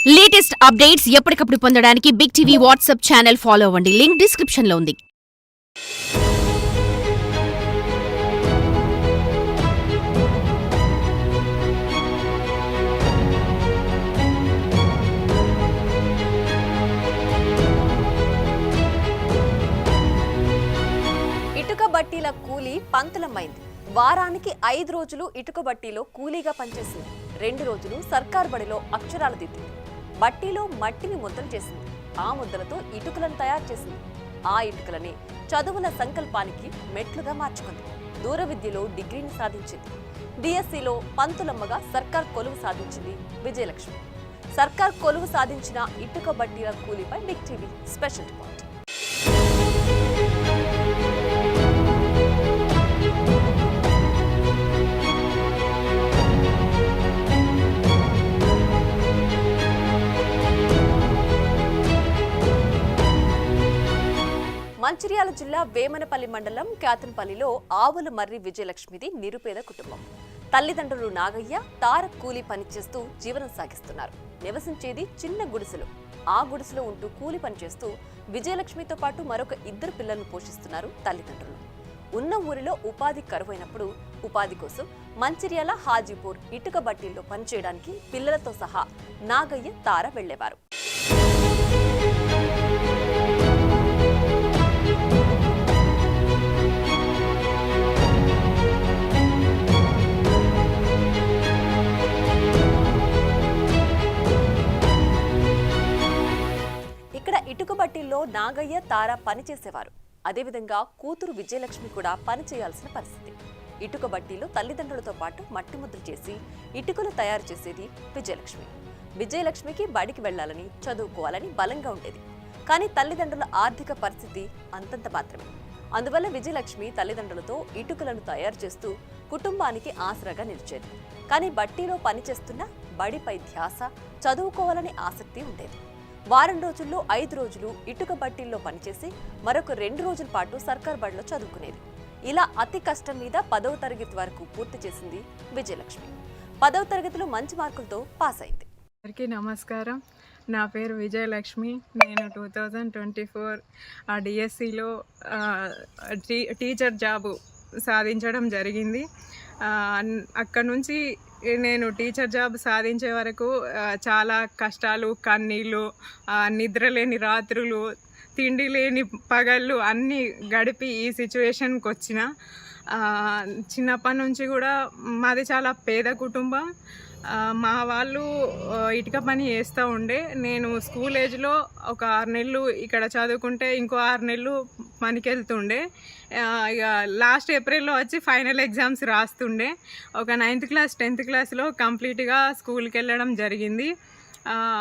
Latest updates ఎప్పటికప్పుడు పొందడానికి big TV WhatsApp channel follow అవ్వండి. లింక్ డిస్క్రిప్షన్ లో ఉంది. ఇటుక బట్టీల కూలీ పంతులమైంది. వారానికి 5 రోజులు ఇటుక బట్టీలో కూలీగా పనిచేసింది. 2 రోజులు సర్కార్ బడిలో అక్షరాలు దిద్దింది. బట్టీలో మట్టిని ముద్దలు చేసింది. ఆ ముద్దలతో ఇటుకలను తయారు చేసింది. ఆ ఇటుకలని చదువుల సంకల్పానికి మెట్లుగా మార్చుకుంది. దూర విద్యలో డిగ్రీని సాధించింది. డిఎస్సిలో పంతులమ్మగా సర్కార్ కొలువు సాధించింది విజయలక్ష్మి. సర్కార్ కొలువు సాధించిన ఇటుక బట్టీల కూలీపై big TV special report. Mancherial జిల్లా వేమనపల్లి మండలం క్యాతన్పల్లిలో ఆవుల మర్రి విజయలక్ష్మిది నిరుపేద కుటుంబం. తల్లిదండ్రులు నాగయ్య, తార కూలీ పనిచేస్తూ జీవనం సాగిస్తున్నారు. నివసించేది చిన్న గుడిసెలో. ఆ గుడిసెలో ఉంటూ కూలీ పనిచేస్తూ విజయలక్ష్మితో పాటు మరొక 2 పిల్లలను పోషిస్తున్నారు తల్లిదండ్రులు. ఉన్న ఊరిలో ఉపాధి కరువైనప్పుడు ఉపాధి కోసం మంచిర్యాల హాజీపూర్ ఇటుక బట్టీల్లో పనిచేయడానికి పిల్లలతో సహా నాగయ్య, తార వెళ్లేవారు. ఇటుక బట్టీల్లో నాగయ్య, తార పనిచేసేవారు. అదేవిధంగా కూతురు విజయలక్ష్మి కూడా పనిచేయాల్సిన పరిస్థితి. ఇటుక బట్టీలో తల్లిదండ్రులతో పాటు మట్టి ముద్రలు చేసి ఇటుకలు తయారు చేసేది విజయలక్ష్మి. విజయలక్ష్మికి బడికి వెళ్లాలని, చదువుకోవాలని బలంగా ఉండేది. కానీ తల్లిదండ్రుల ఆర్థిక పరిస్థితి అంతంత మాత్రమే. అందువల్ల విజయలక్ష్మి తల్లిదండ్రులతో ఇటుకలను తయారు చేస్తూ కుటుంబానికి ఆసరాగా నిలిచేది. కానీ బట్టీలో పనిచేస్తున్న బడిపై ధ్యాస, చదువుకోవాలని ఆసక్తి ఉండేది. వారం రోజుల్లో 5 రోజులు ఇటుక బట్టీల్లో పనిచేసి మరొక 2 రోజుల పాటు సర్కార్ బడిలో చదువుకునేది. ఇలా అతి కష్టం మీద 10వ తరగతి వరకు పూర్తి చేసింది విజయలక్ష్మి. 10వ తరగతిలో మంచి మార్కులతో పాస్ అయింది. అందరికీ నమస్కారం. నా పేరు విజయలక్ష్మి. నేను 2024 డిఎస్సిలో టీచర్ జాబు సాధించడం జరిగింది. అక్కడ నుంచి నేను టీచర్ జాబ్ సాధించే వరకు చాలా కష్టాలు, కన్నీళ్ళు, నిద్రలేని రాత్రులు, తిండి లేని పగళ్ళు అన్నీ గడిపి ఈ సిచ్యువేషన్కి వచ్చిన. చిన్నప్పటి నుంచి కూడా మాది చాలా పేద కుటుంబం. మా వాళ్ళు ఇటుక పని చేస్తూ ఉండే. నేను స్కూల్ ఏజ్లో ఒక 6 నెలలు ఇక్కడ చదువుకుంటే ఇంకో 6 నెలలు పనికి వెళ్తుండే. ఇక లాస్ట్ ఏప్రిల్లో వచ్చి ఫైనల్ ఎగ్జామ్స్ రాస్తుండే. ఒక 9th క్లాస్ 10th క్లాస్లో కంప్లీట్గా స్కూల్కి వెళ్ళడం జరిగింది.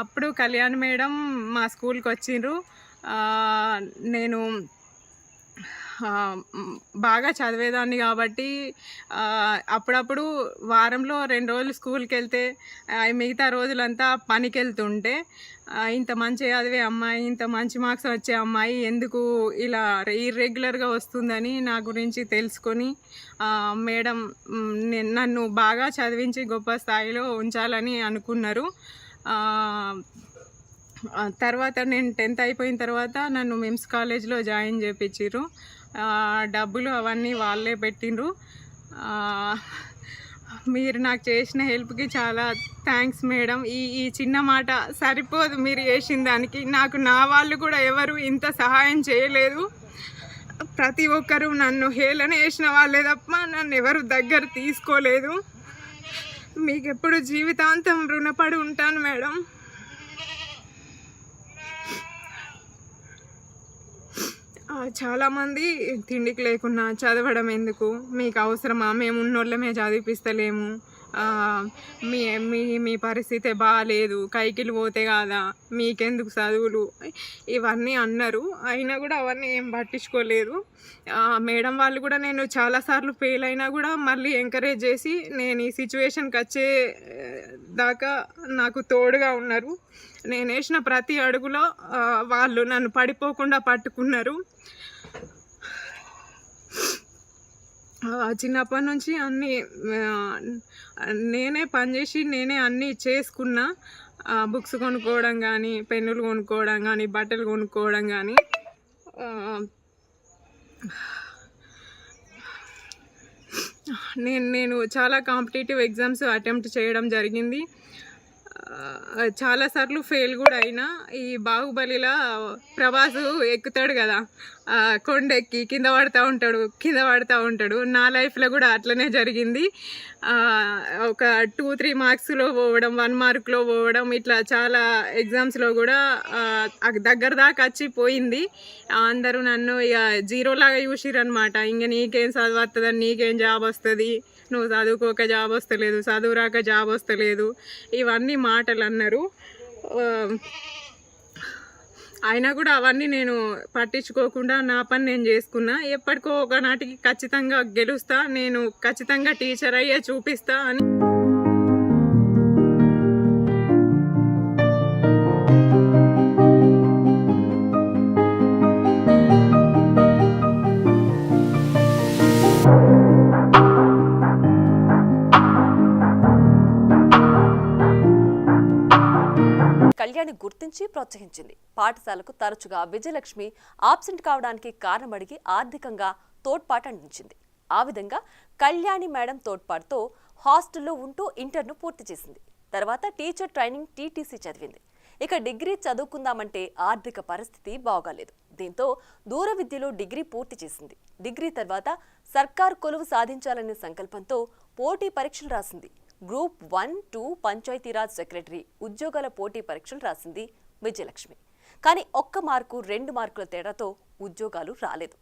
అప్పుడు కళ్యాణ్ మేడం మా స్కూల్కి వచ్చిండ్రు. నేను బాగా చదివేదాన్ని కాబట్టి అప్పుడప్పుడు వారంలో 2 రోజులు స్కూల్కి వెళ్తే మిగతా రోజులంతా పనికి వెళ్తుంటే, ఇంత మంచి చదివే అమ్మాయి, ఇంత మంచి మార్క్స్ వచ్చే అమ్మాయి ఎందుకు ఇలా ఇర్రెగ్యులర్గా వస్తుందని నా గురించి తెలుసుకొని మేడం నన్ను బాగా చదివించి గొప్ప స్థాయిలో ఉంచాలని అనుకున్నారు. తర్వాత నేను 10th అయిపోయిన తర్వాత నన్ను మిమ్స్ కాలేజ్లో జాయిన్ చేయించారు. డబ్బులు అవన్నీ వాళ్ళే పెట్టిండ్రు. మీరు నాకు చేసిన హెల్ప్కి చాలా థ్యాంక్స్ మేడం. ఈ చిన్న మాట సరిపోదు మీరు చేసిన దానికి. నాకు నా వాళ్ళు కూడా ఎవరు ఇంత సహాయం చేయలేదు. ప్రతి ఒక్కరూ నన్ను హేళన చేసిన వాళ్ళే తప్ప నన్ను ఎవరు దగ్గర తీసుకోలేదు. మీకు ఎప్పుడు జీవితాంతం రుణపడి ఉంటాను మేడం. చాలామంది తిండికి లేకున్నా చదవడం ఎందుకు, మీకు అవసరమా, మేము ఉన్నోళ్ళమే చదివిపిస్తలేము, మీ మీ మీ పరిస్థితి బాగాలేదు, కైకిలు పోతే కాదా, మీకెందుకు చదువులు, ఇవన్నీ అన్నారు. అయినా కూడా అవన్నీ ఏం పట్టించుకోలేదు. మేడం వాళ్ళు కూడా నేను చాలాసార్లు ఫెయిల్ అయినా కూడా మళ్ళీ ఎంకరేజ్ చేసి నేను ఈ సిచ్యువేషన్కి వచ్చే దాకా నాకు తోడుగా ఉన్నారు. నేను వేసిన ప్రతి అడుగులో వాళ్ళు నన్ను పడిపోకుండా పట్టుకున్నారు. చిన్నప్పటి నుంచి అన్నీ నేనే పనిచేసి నేనే అన్నీ చేసుకున్నా. బుక్స్ కొనుక్కోవడం కానీ, పెన్నులు కొనుక్కోవడం కానీ, బట్టలు కొనుక్కోవడం కానీ. నేను చాలా కాంపిటేటివ్ ఎగ్జామ్స్ అటెంప్ట్ చేయడం జరిగింది. చాలాసార్లు ఫెయిల్ కూడా అయినా. ఈ బాహుబలిలా ప్రభాసు ఎక్కుతాడు కదా, కొండ ఎక్కి కింద పడుతూ ఉంటాడు. నా లైఫ్లో కూడా అట్లనే జరిగింది. ఒక 2-3 మార్క్స్లో పోవడం, 1 మార్క్లో పోవడం, ఇట్లా చాలా ఎగ్జామ్స్లో కూడా దగ్గర దాకా వచ్చి పోయింది. అందరూ నన్ను ఇక జీరోలాగా చూసిరనమాట. ఇంక నీకేం చదువు వస్తుందని, నీకేం జాబ్ వస్తుంది, నువ్వు చదువుకోక జాబ్ వస్తలేదు, చదువు రాక జాబ్ వస్తలేదు, ఇవన్నీ మాటలు అన్నారు. అయినా కూడా అవన్నీ నేను పట్టించుకోకుండా నా పని నేను చేసుకున్నా. ఎప్పటికో ఒకనాటికి ఖచ్చితంగా గెలుస్తా, నేను ఖచ్చితంగా టీచర్ అయ్యే చూపిస్తా అని. కళ్యాణి గుర్తించి ప్రోత్సహించింది. పాఠశాలకు తరచుగా విజయలక్ష్మి ఆబ్సెంట్ కావడానికి కారణం అడిగి ఆర్థికంగా తోడ్పాటు అందించింది. ఆ విధంగా కళ్యాణి మేడం తోడ్పాటుతో హాస్టల్లో ఉంటూ ఇంటర్ను పూర్తి చేసింది. తర్వాత టీచర్ ట్రైనింగ్ టీటీసీ చదివింది. ఇక డిగ్రీ చదువుకుందామంటే ఆర్థిక పరిస్థితి బాగోలేదు. దీంతో దూర విద్యలో డిగ్రీ పూర్తి చేసింది. డిగ్రీ తర్వాత సర్కార్ కొలువు సాధించాలనే సంకల్పంతో పోటీ పరీక్షలు రాసింది. గ్రూప్ 1, 2 పంచాయతీరాజ్ సెక్రటరీ ఉద్యోగాల పోటీ పరీక్షలు రాసింది విజయలక్ష్మి. కానీ 1 మార్కు 2 మార్కుల తేడాతో ఉద్యోగాలు రాలేదు.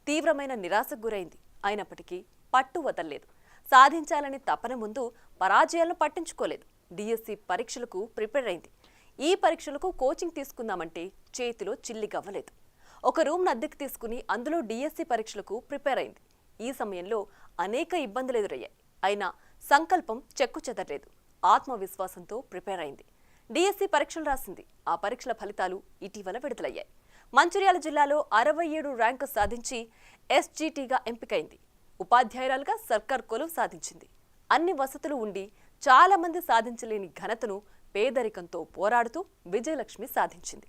తీవ్రమైన నిరాశకు గురైంది. అయినప్పటికీ పట్టు వదలలేదు. సాధించాలని తపన ముందు పరాజయాలను పట్టించుకోలేదు. డిఎస్సి పరీక్షలకు ప్రిపేర్ అయింది. ఈ పరీక్షలకు కోచింగ్ తీసుకుందామంటే చేతిలో చిల్లిగవ్వలేదు. ఒక రూమ్ను అద్దెకు తీసుకుని అందులో డిఎస్సి పరీక్షలకు ప్రిపేర్ అయింది. ఈ సమయంలో అనేక ఇబ్బందులు ఎదురయ్యాయి. అయినా సంకల్పం చెక్కు చెదరలేదు. ఆత్మవిశ్వాసంతో ప్రిపేర్ అయింది. డిఎస్సి పరీక్షలు రాసింది. ఆ పరీక్షల ఫలితాలు ఇటీవల విడుదలయ్యాయి. మంచిర్యాల జిల్లాలో 67 ర్యాంకు సాధించి ఎస్జిటిగా ఎంపికైంది. ఉపాధ్యాయురాలుగా సర్కార్ కొలువు సాధించింది. అన్ని వసతులు ఉండి చాలా మంది సాధించలేని ఘనతను పేదరికంతో పోరాడుతూ విజయలక్ష్మి సాధించింది.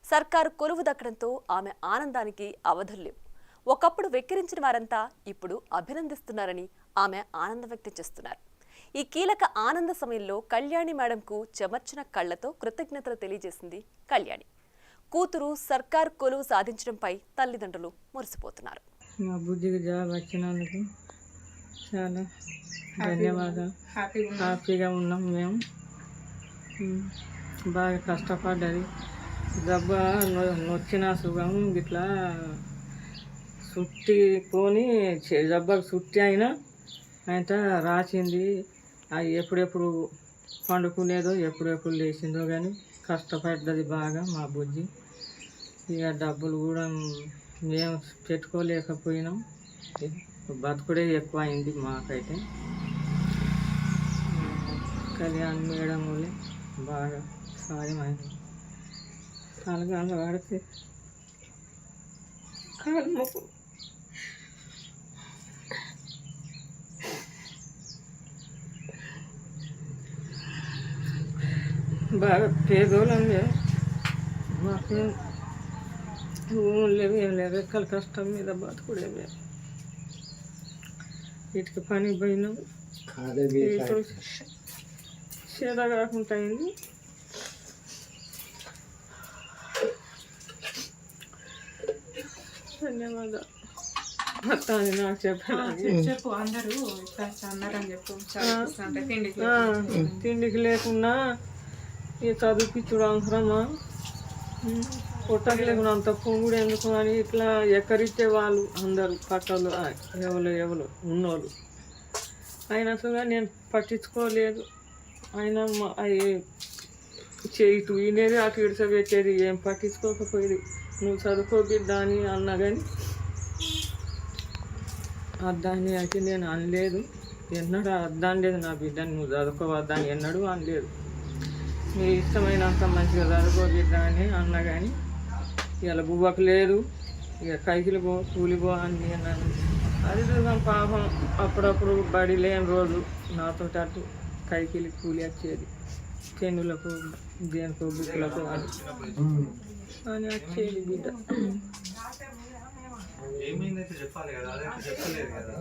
సర్కారు కొలువు దక్కడంతో ఆమె ఆనందానికి అవధులు లేవు. ఒకప్పుడు వెక్కిరించిన వారంతా ఇప్పుడు అభినందిస్తున్నారని ఆమె ఆనందం వ్యక్తం చేస్తున్నారు. ఈ కీలక ఆనంద సమయంలో కళ్యాణి మేడంకు చెమర్చిన కళ్లతో కృతజ్ఞతలు తెలియజేసింది కళ్యాణి. కూతురు సర్కార్ కొలువు సాధించడంపై తల్లిదండ్రులు మురిసిపోతున్నారు. మా బుజ్జికి జాబ్ వచ్చినందుకు చాలా ధన్యవాదాలు. హ్యాపీగా ఉన్నాం మేము. బాగా కష్టపడ్డది. దెబ్బ నొచ్చిన సుఖం ఇట్లా చుట్టికొని దెబ్బకు చుట్టి అయినా అయితే రాసింది. అది ఎప్పుడెప్పుడు పండుకునేదో ఎప్పుడెప్పుడు లేచిందో కానీ కష్టపడ్డది బాగా మా బుజ్జి. ఇక డబ్బులు కూడా మేము పెట్టుకోలేకపోయినాం. బతుకుడే ఎక్కువ అయింది మాకైతే. కళ్యాణ్ మేడం వాళ్ళే బాగా సాయమైంది. కాలుగాలు వాడితే కాలు మొక్కు బాగా పేదోళ్ళం మేము. మాకేం లేవు, ఏం లేదు. ఎక్కల కష్టం మీద బతుకుడే మేము. వీటికి పని పోయినాం. చేద కాకుండా అయింది. ధన్యవాదాలు. మొత్తాన్ని నాకు చెప్పు. అందరూ అన్నారని చెప్పు. తిండికి లేకున్నా ఈ చదివిపించుడు అవసరమా? పొట్టకి లేకుండా అంత పొంగుడు ఎందుకు అని ఇట్లా ఎక్కరిచ్చే వాళ్ళు అందరూ పక్కలు ఎవరు ఉన్నోళ్ళు. అయినా సరే నేను పట్టించుకోలేదు. అయినా ఇటు వినేది అటు ఇడిసబెట్టేది, ఏం పట్టించుకోకపోయేది. నువ్వు చదువుకో బిడ్డ అని అన్నా కానీ అద్దాన్ని అయితే నేను అనలేదు. ఎన్నడూ అద్దాని లేదు నా బిడ్డని నువ్వు చదువుకోవద్దని ఎన్నడూ అనలేదు. నీ ఇష్టమైనంత మంచిగా చదువుకో బిడ్డ అని అన్నా కానీ ఇలా బువ్వకు లేదు, ఇక కైకిలు పో కూలిపో అని అన్నాను. అది చూద్దాం పాపం అప్పుడప్పుడు బడి లేని రోజు నాతో అటు కైకిలి కూలి వచ్చేది. పెన్నులకు దేనికో బుక్కులకు అని వచ్చేది బిడ్డ. ఏమైందైతే చెప్పాలి కదా, అదైతే చెప్పలేదు కదా.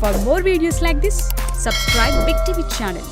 For more videos like this, subscribe Big TV channel.